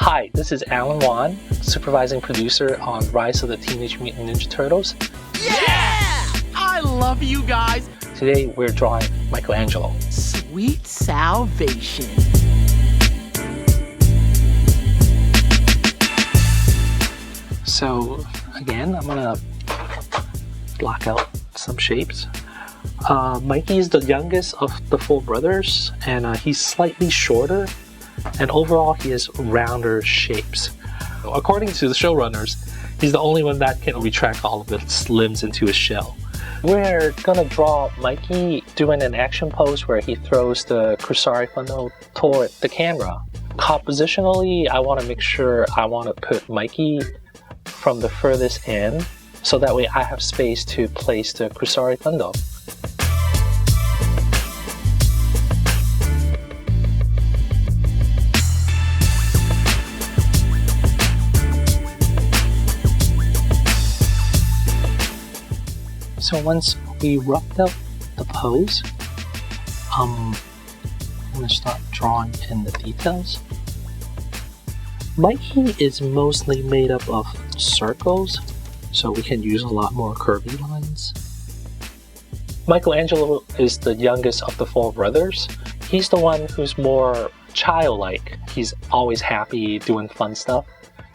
Hi, this is Alan Wan, supervising producer on Rise of the Teenage Mutant Ninja Turtles. Yeah! I love you guys! Today we're drawing Michelangelo. Sweet salvation. So again, I'm gonna block out some shapes. Mikey is the youngest of the four brothers, and he's slightly shorter, and overall he has rounder shapes. According to the showrunners, he's the only one that can retract all of its limbs into a shell. We're gonna draw Mikey doing an action pose where he throws the Kusari Fundo toward the camera. Compositionally, I want to make sure I want to put Mikey from the furthest end, so that way I have space to place the Kusari Fundo. So once we roughed out the pose, I'm going to start drawing in the details. Mikey is mostly made up of circles, so we can use a lot more curvy lines. Michelangelo is the youngest of the four brothers. He's the one who's more childlike. He's always happy doing fun stuff.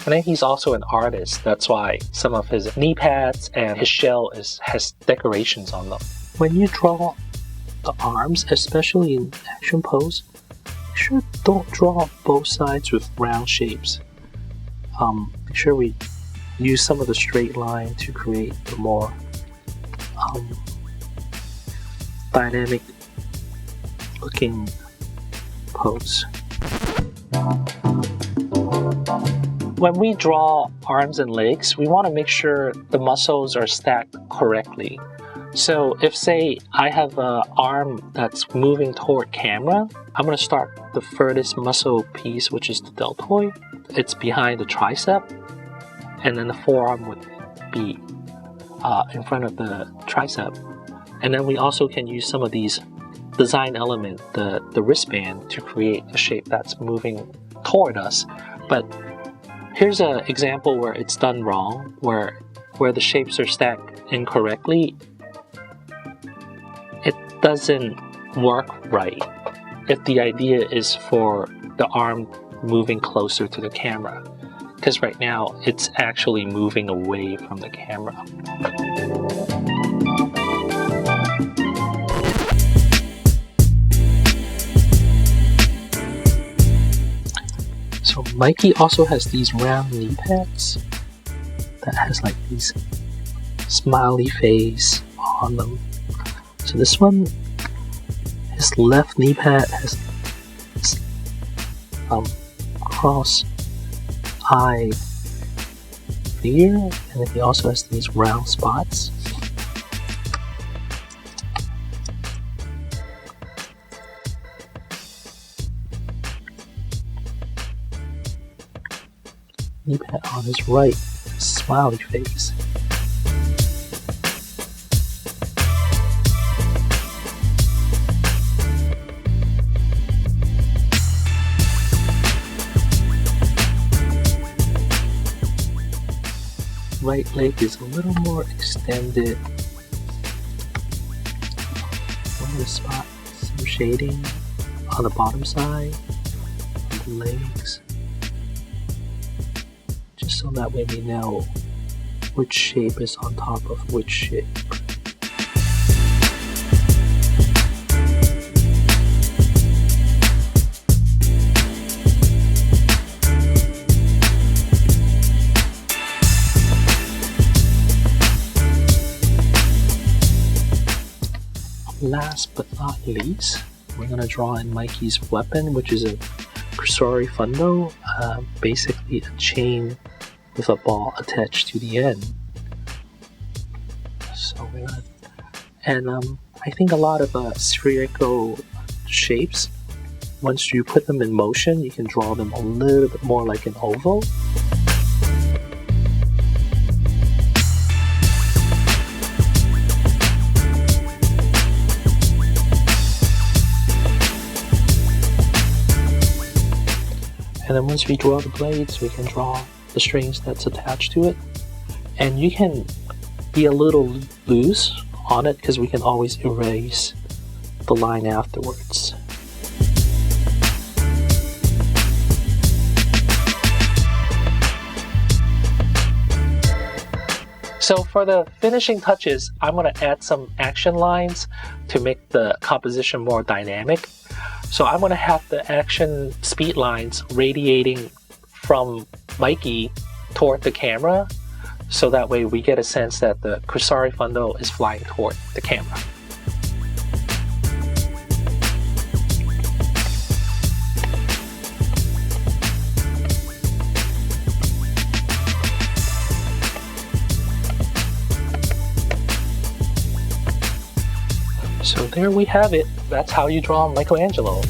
And then he's also an artist. That's why some of his knee pads and his shell has decorations on them. When you draw the arms, especially in action pose, make sure don't draw both sides with round shapes. Make sure we use some of the straight line to create the more dynamic looking pose. When we draw arms and legs, we want to make sure the muscles are stacked correctly. So if, say, I have an arm that's moving toward camera, I'm going to start the furthest muscle piece, which is the deltoid. It's behind the tricep, and then the forearm would be in front of the tricep. And then we also can use some of these design elements, the wristband, to create a shape that's moving toward us. But here's an example where it's done wrong, where the shapes are stacked incorrectly. It doesn't work right if the idea is for the arm moving closer to the camera, because right now it's actually moving away from the camera. So Mikey also has these round knee pads that has like these smiley face on them. So this one, his left knee pad has this, cross eye figure, and then he also has these round spots. Knee pad on his right, smiley face. Right leg is a little more extended. One of the spots, some shading on the bottom side of the legs, just so that way we know which shape is on top of which shape. Last but not least, we're going to draw in Mikey's weapon, which is a Kusari Fundo, basically a chain with a ball attached to the end. So we're gonna, and I think a lot of spherical shapes, once you put them in motion, you can draw them a little bit more like an oval. And then once we draw the blades, we can draw the strings that's attached to it. And you can be a little loose on it because we can always erase the line afterwards. So for the finishing touches, I'm going to add some action lines to make the composition more dynamic. So I'm going to have the action speed lines radiating from Mikey toward the camera, so that way we get a sense that the Kusari Fundo is flying toward the camera. So there we have it. That's how you draw Michelangelo.